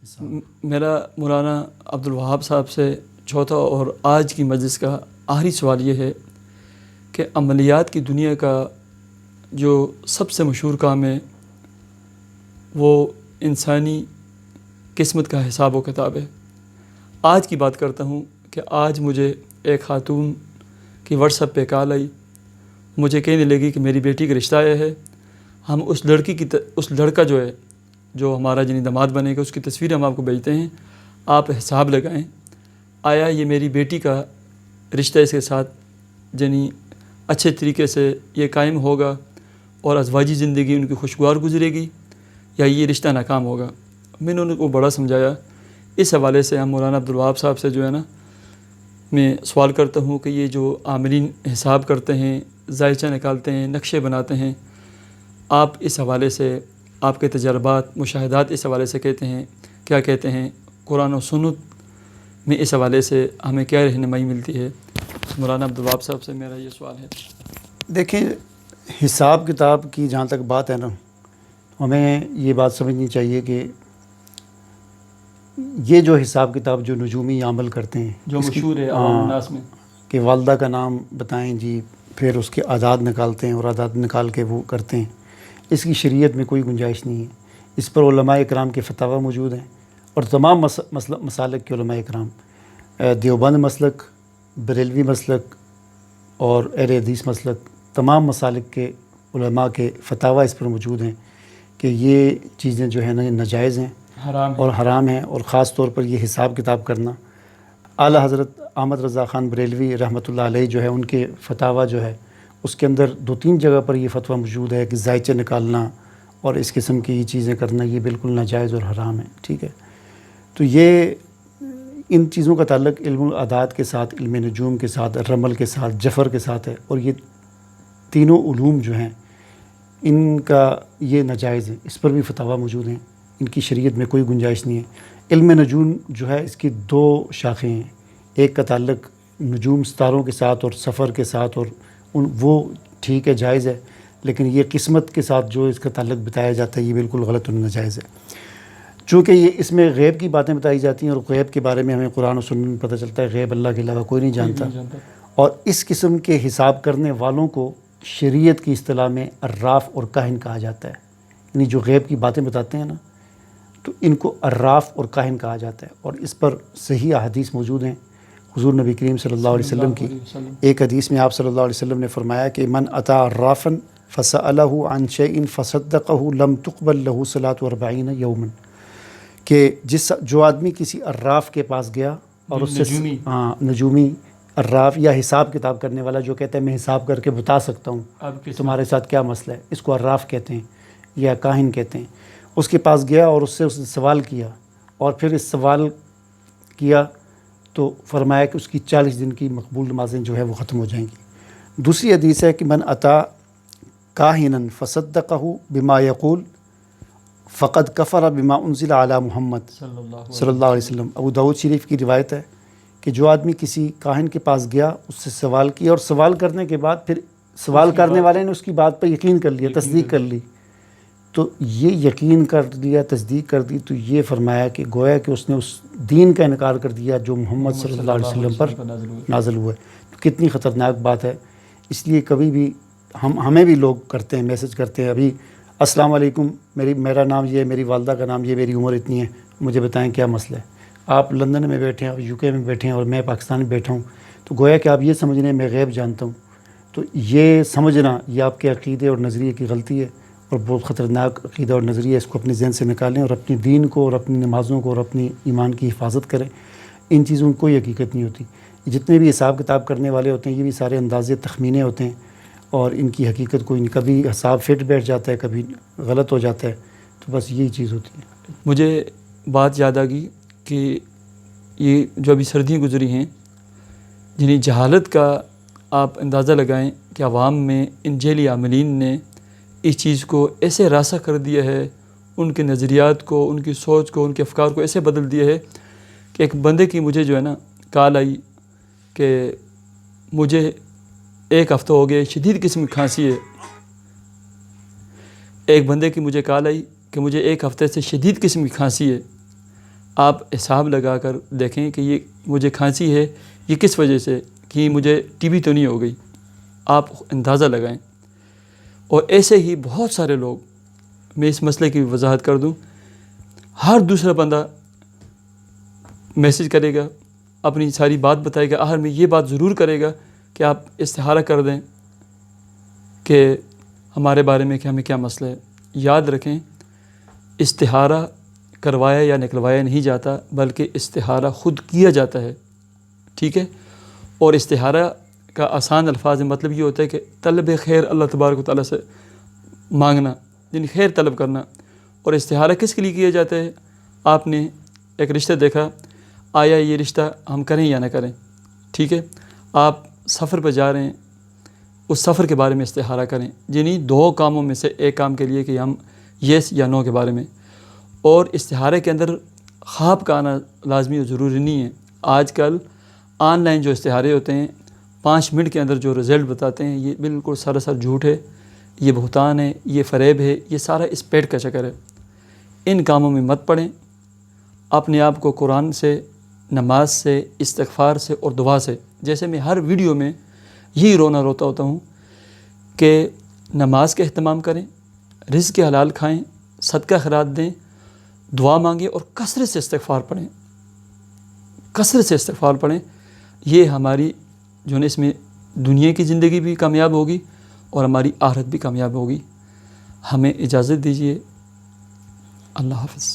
میرا مولانا عبدالوہاب صاحب سے چوتھا اور آج کی مجلس کا آخری سوال یہ ہے کہ عملیات کی دنیا کا جو سب سے مشہور کام ہے وہ انسانی قسمت کا حساب و کتاب ہے۔ آج کی بات کرتا ہوں کہ آج مجھے ایک خاتون کی واٹس ایپ پہ کال آئی، مجھے کہنے لگی کہ میری بیٹی کا رشتہ آیا ہے، ہم اس لڑکا جو ہے جو ہمارا جنی داماد بنے گا اس کی تصویر ہم آپ کو بھیجتے ہیں، آپ حساب لگائیں آیا یہ میری بیٹی کا رشتہ اس کے ساتھ جنی اچھے طریقے سے یہ قائم ہوگا اور ازواجی زندگی ان کی خوشگوار گزرے گی یا یہ رشتہ ناکام ہوگا۔ میں نے ان کو بڑا سمجھایا۔ اس حوالے سے ہم مولانا عبدالوہاب صاحب سے جو ہے نا میں سوال کرتا ہوں کہ یہ جو عاملین حساب کرتے ہیں، ذائچہ نکالتے ہیں، نقشے بناتے ہیں، آپ اس حوالے سے آپ کے تجربات مشاہدات اس حوالے سے کہتے ہیں، کیا کہتے ہیں؟ قرآن و سنت میں اس حوالے سے ہمیں کیا رہنمائی ملتی ہے؟ مولانا عبدالوہاب صاحب سے میرا یہ سوال ہے۔ دیکھیں، حساب کتاب کی جہاں تک بات ہے نا، ہمیں یہ بات سمجھنی چاہیے کہ یہ جو حساب کتاب جو نجومی عمل کرتے ہیں جو مشہور ہے عوام الناس میں کہ والدہ کا نام بتائیں جی، پھر اس کے اعداد نکالتے ہیں اور اعداد نکال کے وہ کرتے ہیں، اس کی شریعت میں کوئی گنجائش نہیں ہے۔ اس پر علماء اکرام کے فتاوی موجود ہیں اور تمام مسالک کے علماء اکرام، دیوبند مسلک، بریلوی مسلک اور اہل حدیث مسلک، تمام مسالک کے علماء کے فتاوی اس پر موجود ہیں کہ یہ چیزیں جو ہیں نا یہ ناجائز ہیں اور حرام ہیں، اور خاص طور پر یہ حساب کتاب کرنا۔ اعلیٰ حضرت احمد رضا خان بریلوی رحمۃ اللہ علیہ جو ہے ان کے فتاوی جو ہے اس کے اندر 2-3 جگہ پر یہ فتویٰ موجود ہے کہ ذائچے نکالنا اور اس قسم کی یہ چیزیں کرنا یہ بالکل ناجائز اور حرام ہے، ٹھیک ہے۔ تو یہ ان چیزوں کا تعلق علم الاعداد کے ساتھ، علم نجوم کے ساتھ، رمل کے ساتھ، جفر کے ساتھ ہے، اور یہ تینوں علوم جو ہیں ان کا یہ ناجائز ہے، اس پر بھی فتاوی موجود ہیں، ان کی شریعت میں کوئی گنجائش نہیں ہے۔ علم نجوم جو ہے اس کی 2 شاخیں ہیں، ایک کا تعلق نجوم ستاروں کے ساتھ اور سفر کے ساتھ، اور وہ ٹھیک ہے، جائز ہے، لیکن یہ قسمت کے ساتھ جو اس کا تعلق بتایا جاتا ہے یہ بالکل غلط اور ناجائز ہے۔ چونکہ یہ اس میں غیب کی باتیں بتائی جاتی ہیں اور غیب کے بارے میں ہمیں قرآن و سنت میں پتہ چلتا ہے، غیب اللہ کے علاوہ کوئی نہیں جانتا، اور اس قسم کے حساب کرنے والوں کو شریعت کی اصطلاح میں عراف اور کاہن کہا جاتا ہے۔ یعنی جو غیب کی باتیں بتاتے ہیں نا تو ان کو عراف اور کاہن کہا جاتا ہے، اور اس پر صحیح احادیث موجود ہیں۔ حضور نبی کریم صلی اللہ علیہ وسلم کی ایک حدیث میں آپ صلی اللہ علیہ وسلم نے فرمایا کہ من اتی عرافا فسألہ عن شیء فصدقہ لم تقبل لہ صلاۃ 40 یوما، کہ جو آدمی کسی عراف کے پاس گیا اور اس سے نجومی عراف یا حساب کتاب کرنے والا جو کہتا ہے میں حساب کر کے بتا سکتا ہوں تمہارے ساتھ کیا مسئلہ ہے، اس کو عراف کہتے ہیں یا کاہن کہتے ہیں، اس کے پاس گیا اور اس نے سوال کیا اور پھر اس سوال کیا تو فرمایا کہ اس کی 40 دن کی مقبول نمازیں جو ہے وہ ختم ہو جائیں گی۔ دوسری حدیث ہے کہ من اتا کاہنا فصدقہ بما یقول فقد کفر بما انزل علی محمد صلی اللہ علیہ وسلم۔ ابو داؤد شریف کی روایت ہے کہ جو آدمی کسی کاہن کے پاس گیا، اس سے سوال کیا، اور سوال کرنے کے بعد پھر سوال کرنے والے نے اس کی بات پر یقین کر لیا، تصدیق کر لی، تو یہ یقین کر لیا، تصدیق کر دی، تو یہ فرمایا کہ گویا کہ اس نے اس دین کا انکار کر دیا جو محمد صلی اللہ علیہ وسلم پر نازل ہوا ہے۔ تو کتنی خطرناک بات ہے۔ اس لیے کبھی بھی ہمیں بھی لوگ کرتے ہیں، میسج کرتے ہیں، ابھی السلام علیکم، میرا نام یہ ہے، میری والدہ کا نام یہ، میری عمر اتنی ہے، مجھے بتائیں کیا مسئلہ ہے۔ آپ لندن میں بیٹھے ہیں اور UK میں بیٹھے ہیں اور میں پاکستان میں بیٹھا ہوں، تو گویا کہ آپ یہ سمجھ رہے ہیں میں غیب جانتا ہوں، تو یہ سمجھنا یہ آپ کے عقیدے اور نظریے کی غلطی ہے اور بہت خطرناک عقیدہ اور نظریہ، اس کو اپنے ذہن سے نکالیں اور اپنی دین کو اور اپنی نمازوں کو اور اپنی ایمان کی حفاظت کریں۔ ان چیزوں کی کوئی حقیقت نہیں ہوتی۔ جتنے بھی حساب کتاب کرنے والے ہوتے ہیں یہ بھی سارے اندازے تخمینے ہوتے ہیں اور ان کی حقیقت کوئی نہیں، کبھی حساب فٹ بیٹھ جاتا ہے، کبھی غلط ہو جاتا ہے، تو بس یہی چیز ہوتی ہے۔ مجھے بات یاد آ گئی کہ یہ جو ابھی سردیاں گزری ہیں، جنہیں جہالت کا آپ اندازہ لگائیں کہ عوام میں ان جیلی عاملین نے اس چیز کو ایسے راسخ کر دیا ہے، ان کے نظریات کو، ان کی سوچ کو، ان کے افکار کو ایسے بدل دیا ہے کہ ایک بندے کی مجھے جو ہے نا کال آئی کہ مجھے 1 ہفتہ ہو گیا شدید قسم کی کھانسی ہے۔ ایک بندے کی مجھے کال آئی کہ مجھے 1 ہفتے سے شدید قسم کی کھانسی ہے، آپ حساب لگا کر دیکھیں کہ یہ مجھے کھانسی ہے یہ کس وجہ سے، کہ مجھے ٹی بی تو نہیں ہو گئی، آپ اندازہ لگائیں۔ اور ایسے ہی بہت سارے لوگ، میں اس مسئلے کی وضاحت کر دوں، ہر دوسرا بندہ میسج کرے گا، اپنی ساری بات بتائے گا، آخر میں یہ بات ضرور کرے گا کہ آپ استخارہ کر دیں کہ ہمارے بارے میں کہ ہمیں کیا مسئلہ ہے۔ یاد رکھیں، استخارہ کروایا یا نکلوایا نہیں جاتا، بلکہ استخارہ خود کیا جاتا ہے، ٹھیک ہے۔ اور استخارہ کا آسان الفاظ میں مطلب یہ ہوتا ہے کہ طلب خیر اللہ تبارک و تعالیٰ سے مانگنا، یعنی خیر طلب کرنا۔ اور استخارہ کس کے لیے کیا جاتا ہے؟ آپ نے ایک رشتہ دیکھا، آیا یہ رشتہ ہم کریں یا نہ کریں، ٹھیک ہے۔ آپ سفر پہ جا رہے ہیں، اس سفر کے بارے میں استخارہ کریں، یعنی دو کاموں میں سے ایک کام کے لیے کہ ہم یس یا نو کے بارے میں۔ اور استخارے کے اندر خواب کا آنا لازمی اور ضروری نہیں ہے۔ آج کل آن لائن جو استخارے ہوتے ہیں 5 منٹ کے اندر جو رزلٹ بتاتے ہیں، یہ بالکل سراسر جھوٹ ہے، یہ بہتان ہے، یہ فریب ہے، یہ سارا اس پیٹ کا چکر ہے۔ ان کاموں میں مت پڑیں، اپنے آپ کو قرآن سے، نماز سے، استغفار سے اور دعا سے، جیسے میں ہر ویڈیو میں یہی رونا روتا ہوتا ہوں کہ نماز کا اہتمام کریں، رزق حلال کھائیں، صدقہ خیرات دیں، دعا مانگیں اور کثرت سے استغفار پڑھیں، کثرت سے استغفار پڑھیں۔ یہ ہماری جو ہے اس میں دنیا کی زندگی بھی کامیاب ہوگی اور ہماری آخرت بھی کامیاب ہوگی۔ ہمیں اجازت دیجیے، اللہ حافظ۔